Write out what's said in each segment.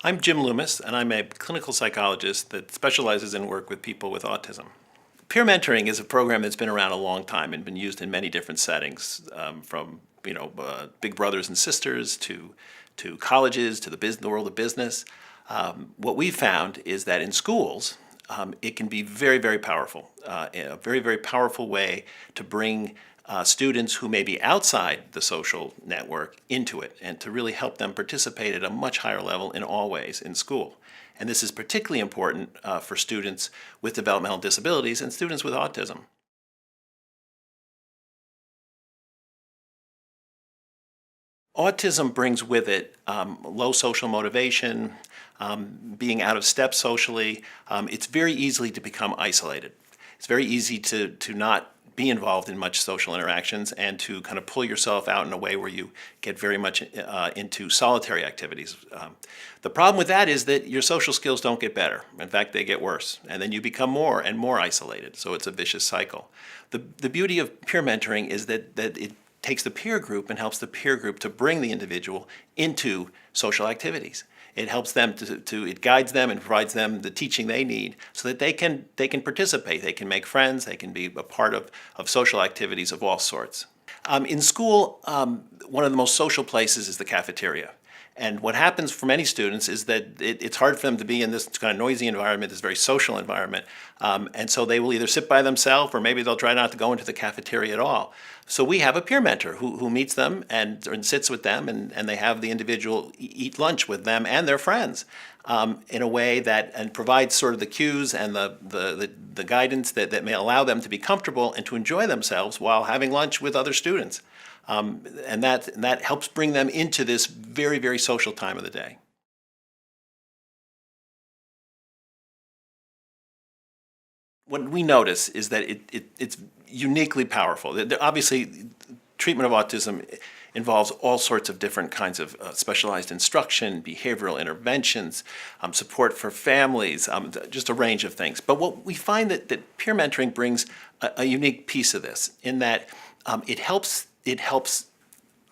I'm Jim Loomis, and I'm a clinical psychologist that specializes in work with people with autism. Peer mentoring is a program that's been around a long time and been used in many different settings, from big brothers and sisters to colleges to the world of business. What we've found is that in schools, it can be very, very powerful, a very, very powerful way to bring students who may be outside the social network into it and to really help them participate at a much higher level in all ways in school. And this is particularly important for students with developmental disabilities and students with autism. Autism brings with it low social motivation, being out of step socially. It's very easily to become isolated. It's very easy to not be involved in much social interactions and to kind of pull yourself out in a way where you get very much into solitary activities. The problem with that is that your social skills don't get better. In fact, they get worse. And then you become more and more isolated. So it's a vicious cycle. The beauty of peer mentoring is that it takes the peer group and helps the peer group to bring the individual into social activities. It helps them it guides them and provides them the teaching they need so that they can participate, they can make friends, they can be a part of social activities of all sorts. In school, one of the most social places is the cafeteria. And what happens for many students is that it's hard for them to be in this kind of noisy environment, this very social environment. And so they will either sit by themselves or maybe they'll try not to go into the cafeteria at all. So we have a peer mentor who meets them and sits with them, and they have the individual eat lunch with them and their friends in a way that provides sort of the cues and the guidance that may allow them to be comfortable and to enjoy themselves while having lunch with other students. And that helps bring them into this very, very social time of the day. What we notice is that it's uniquely powerful. Obviously, treatment of autism involves all sorts of different kinds of specialized instruction, behavioral interventions, support for families, just a range of things. But what we find that peer mentoring brings a unique piece of this in that it helps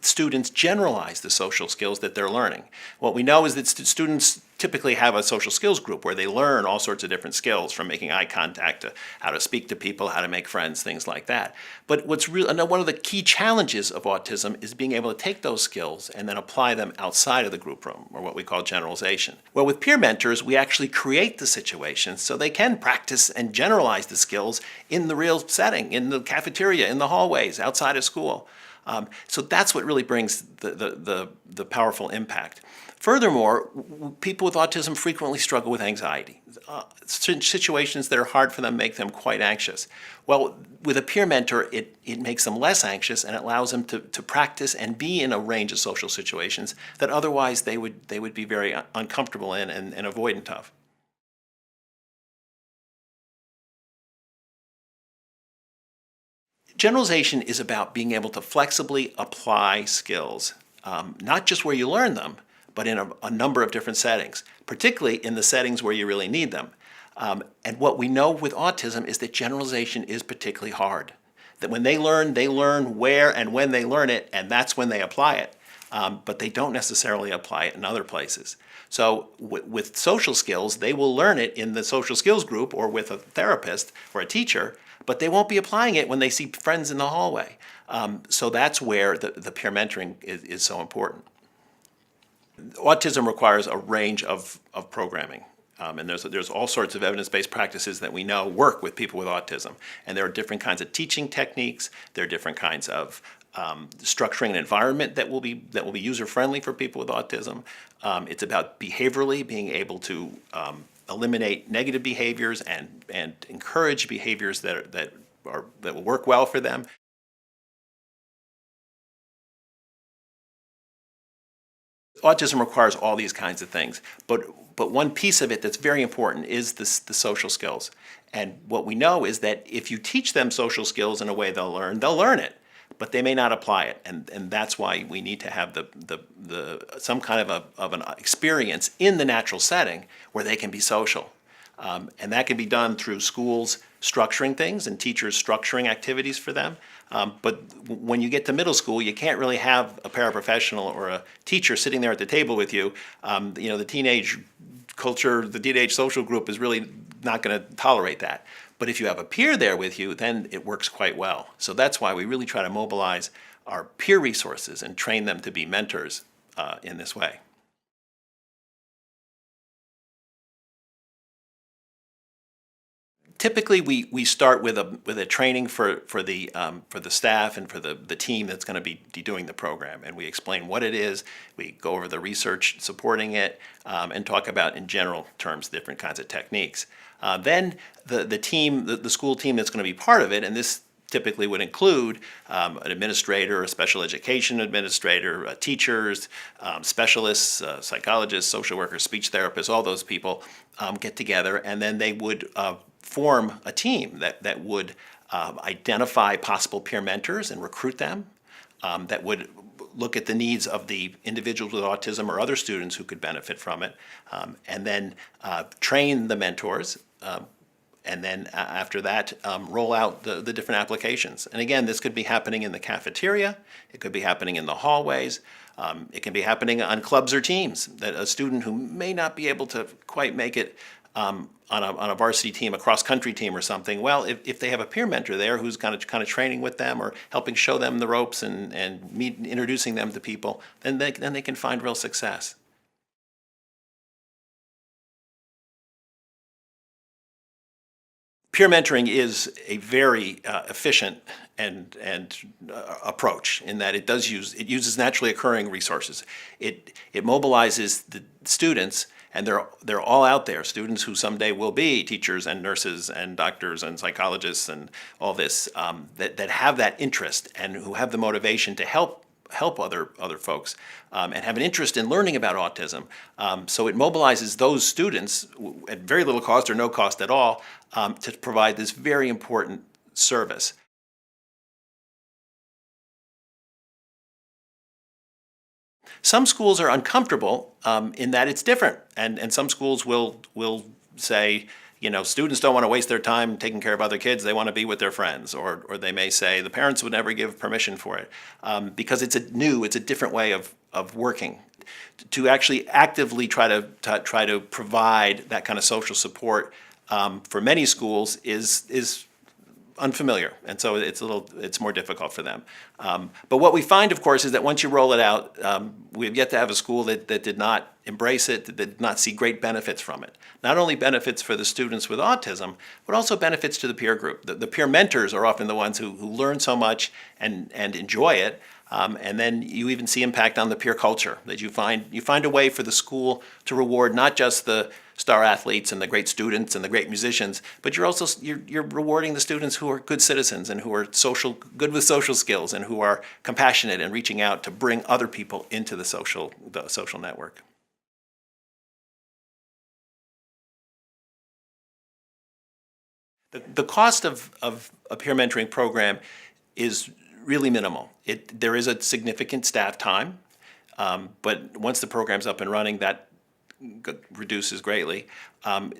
students generalize the social skills that they're learning. What we know is that students typically have a social skills group where they learn all sorts of different skills, from making eye contact to how to speak to people, how to make friends, things like that. But one of the key challenges of autism is being able to take those skills and then apply them outside of the group room, or what we call generalization. Well, with peer mentors, we actually create the situations so they can practice and generalize the skills in the real setting, in the cafeteria, in the hallways, outside of school. So that's what really brings the powerful impact. Furthermore, people with autism frequently struggle with anxiety. Situations that are hard for them make them quite anxious. Well, with a peer mentor, it makes them less anxious and allows them to practice and be in a range of social situations that otherwise they would be very uncomfortable in and avoidant of. Generalization is about being able to flexibly apply skills, not just where you learn them, but in a number of different settings, particularly in the settings where you really need them. And what we know with autism is that generalization is particularly hard. That when they learn where and when they learn it, and that's when they apply it. But they don't necessarily apply it in other places. So with social skills, they will learn it in the social skills group or with a therapist or a teacher, but they won't be applying it when they see friends in the hallway. So that's where the peer mentoring is so important. Autism requires a range of programming. And there's all sorts of evidence-based practices that we know work with people with autism. And there are different kinds of teaching techniques. There are different kinds of structuring an environment that will be user-friendly for people with autism. It's about behaviorally being able to eliminate negative behaviors and encourage behaviors that will work well for them. Autism requires all these kinds of things, but one piece of it that's very important is the social skills. And what we know is that if you teach them social skills in a way they'll learn it, but they may not apply it. And that's why we need to have some kind of an experience in the natural setting where they can be social. And that can be done through schools structuring things and teachers structuring activities for them. But when you get to middle school, you can't really have a paraprofessional or a teacher sitting there at the table with you. The teenage culture, the teenage social group is really not going to tolerate that. But if you have a peer there with you, then it works quite well. So that's why we really try to mobilize our peer resources and train them to be mentors in this way. Typically, we start with a training for the staff and for the team that's going to be doing the program, and we explain what it is. We go over the research supporting it, and talk about in general terms different kinds of techniques. Then the school team that's going to be part of it, and this typically would include an administrator, a special education administrator, teachers, specialists, psychologists, social workers, speech therapists, all those people get together, and then they would form a team that would identify possible peer mentors and recruit them, that would look at the needs of the individuals with autism or other students who could benefit from it, and then train the mentors, and then after that, roll out the different applications. And again, this could be happening in the cafeteria, it could be happening in the hallways, it can be happening on clubs or teams, that a student who may not be able to quite make it on a varsity team, a cross-country team or something, well, if they have a peer mentor there who's kind of training with them or helping show them the ropes and introducing them to people, then they can find real success. Peer mentoring is a very efficient and approach in that it uses naturally occurring resources. It mobilizes the students, and they're all out there. Students who someday will be teachers and nurses and doctors and psychologists and all this, that have that interest and who have the motivation to help other folks, and have an interest in learning about autism. So it mobilizes those students at very little cost or no cost at all, to provide this very important service. Some schools are uncomfortable in that it's different, and some schools will say, students don't want to waste their time taking care of other kids. They want to be with their friends, or they may say the parents would never give permission for it, because it's a different way of working. To actually actively try to provide that kind of social support for many schools is unfamiliar, and so it's more difficult for them. But what we find, of course, is that once you roll it out, we've yet to have a school that did not embrace it, that did not see great benefits from it. Not only benefits for the students with autism, but also benefits to the peer group. The peer mentors are often the ones who learn so much and enjoy it. And then you even see impact on the peer culture, that you find a way for the school to reward not just the star athletes and the great students and the great musicians, but you're rewarding the students who are good citizens and who are good with social skills and who are compassionate and reaching out to bring other people into the social network. The cost of a peer mentoring program is really minimal. There is a significant staff time, but once the program's up and running, that reduces greatly.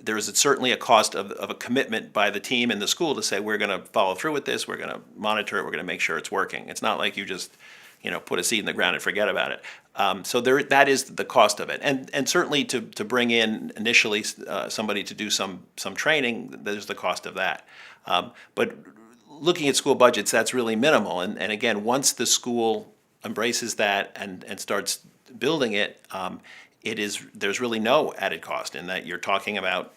There is certainly a cost of a commitment by the team and the school to say, we're going to follow through with this, we're going to monitor it, we're going to make sure it's working. It's not like you just put a seed in the ground and forget about it. So that is the cost of it. And certainly to bring in initially somebody to do some training, there's the cost of that. But looking at school budgets, that's really minimal. And again, once the school embraces that and starts building it, there's really no added cost in that you're talking about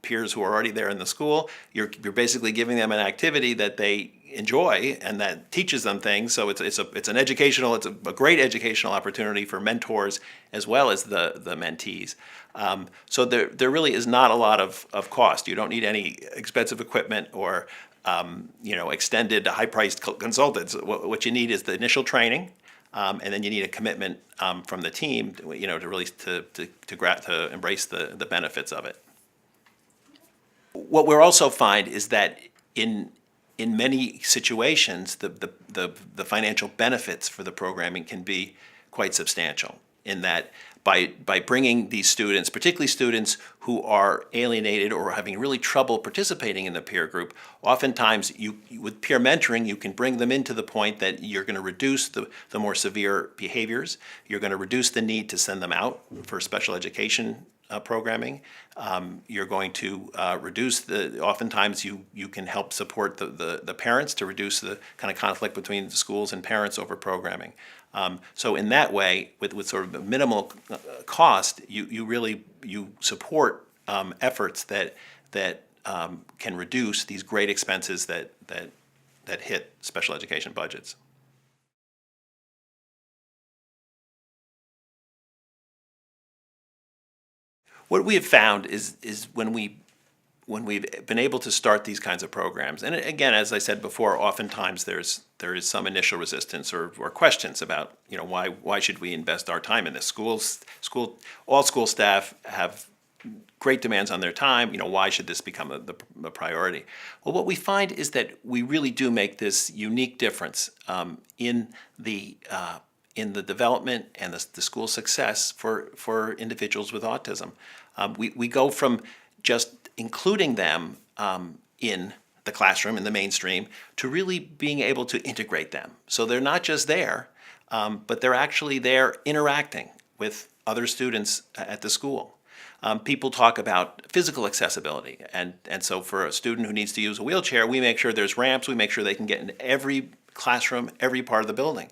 peers who are already there in the school. You're basically giving them an activity that they enjoy and that teaches them things. So it's a great educational opportunity for mentors as well as the mentees. So there really is not a lot of cost. You don't need any expensive equipment or extended high-priced consultants. What you need is the initial training. And then you need a commitment from the team, to really to embrace the benefits of it. What we'll also find is that in many situations, the financial benefits for the programming can be quite substantial. In that by bringing these students, particularly students who are alienated or having really trouble participating in the peer group, oftentimes with peer mentoring, you can bring them into the point that you're going to reduce the more severe behaviors. You're going to reduce the need to send them out for special education programming. You're going to reduce oftentimes you can help support the parents to reduce the kind of conflict between the schools and parents over programming. So in that way, with sort of a minimal cost, you support efforts that can reduce these great expenses that hit special education budgets. What we have found is when we've been able to start these kinds of programs, and again, as I said before, oftentimes there is some initial resistance or questions about why should we invest our time in this. All school staff have great demands on their time. Why should this become a priority? Well, what we find is that we really do make this unique difference in the development and the school success for individuals with autism. We go from just including them in the classroom, in the mainstream, to really being able to integrate them. So they're not just there, but they're actually there interacting with other students at the school. People talk about physical accessibility, and so for a student who needs to use a wheelchair, we make sure there's ramps, we make sure they can get in every classroom, every part of the building.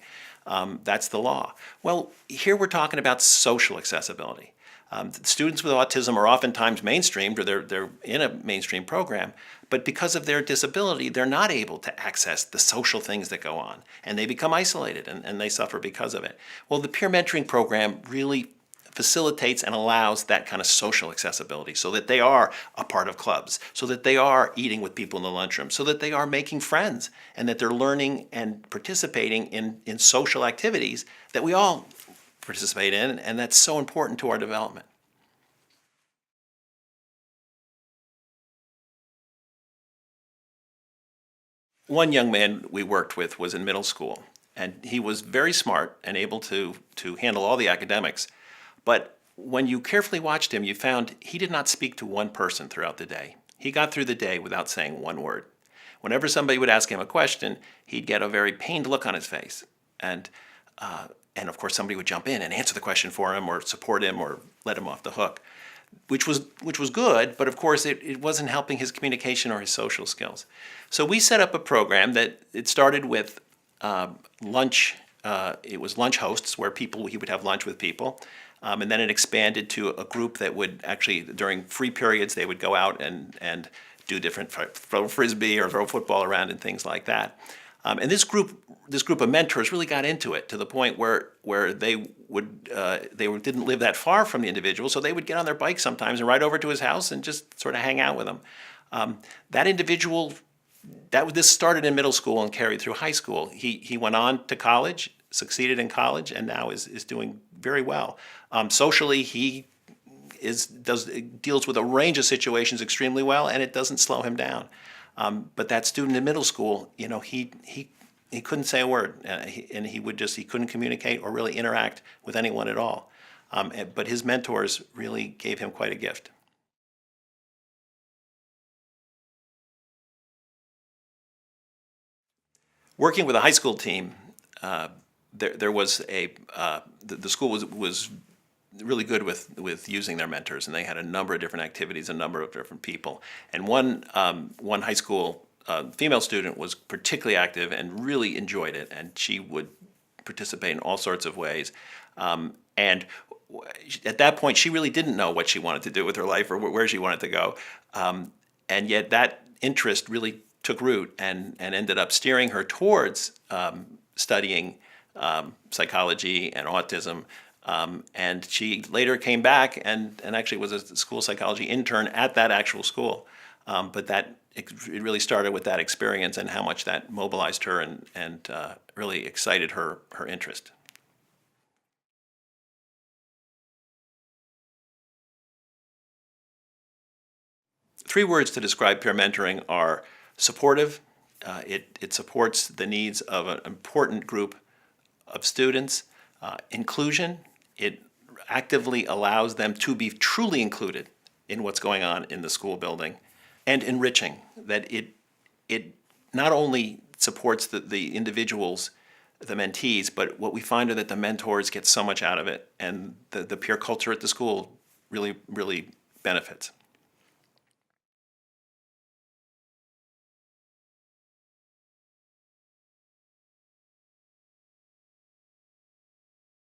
That's the law. Well, here we're talking about social accessibility. Students with autism are oftentimes mainstreamed, or they're in a mainstream program, but because of their disability, they're not able to access the social things that go on, and they become isolated, and they suffer because of it. Well, the peer mentoring program really facilitates and allows that kind of social accessibility so that they are a part of clubs, so that they are eating with people in the lunchroom, so that they are making friends, and that they're learning and participating in social activities that we all participate in, and that's so important to our development. One young man we worked with was in middle school, and he was very smart and able to handle all the academics. But when you carefully watched him, you found he did not speak to one person throughout the day. He got through the day without saying one word. Whenever somebody would ask him a question, he'd get a very pained look on his face. And of course, somebody would jump in and answer the question for him or support him or let him off the hook, which was good, but of course it wasn't helping his communication or his social skills. So we set up a program that it started with lunch. It was lunch hosts where he would have lunch with people. And then it expanded to a group that would actually, during free periods, they would go out and do different, throw frisbee or throw football around and things like that. And this group of mentors really got into it to the point where they didn't live that far from the individual, so they would get on their bike sometimes and ride over to his house and just sort of hang out with him. That individual, this started in middle school and carried through high school. He went on to college, succeeded in college, and now is doing very well. Socially, he deals with a range of situations extremely well, and it doesn't slow him down. But that student in middle school, he couldn't say a word, and he couldn't communicate or really interact with anyone at all. But his mentors really gave him quite a gift. Working with a high school team, there was the school was really good with using their mentors, and they had a number of different activities, a number of different people. And one high school female student was particularly active and really enjoyed it, and she would participate in all sorts of ways. And at that point, she really didn't know what she wanted to do with her life or where she wanted to go. And yet that interest really took root and ended up steering her towards studying psychology and autism. And she later came back and actually was a school psychology intern at that actual school. But it really started with that experience and how much that mobilized her and really excited her interest. Three words to describe peer mentoring are supportive. It supports the needs of an important group of students. Inclusion. It actively allows them to be truly included in what's going on in the school building, and enriching, that it not only supports the individuals, the mentees, but what we find are that the mentors get so much out of it, and the peer culture at the school really, really benefits.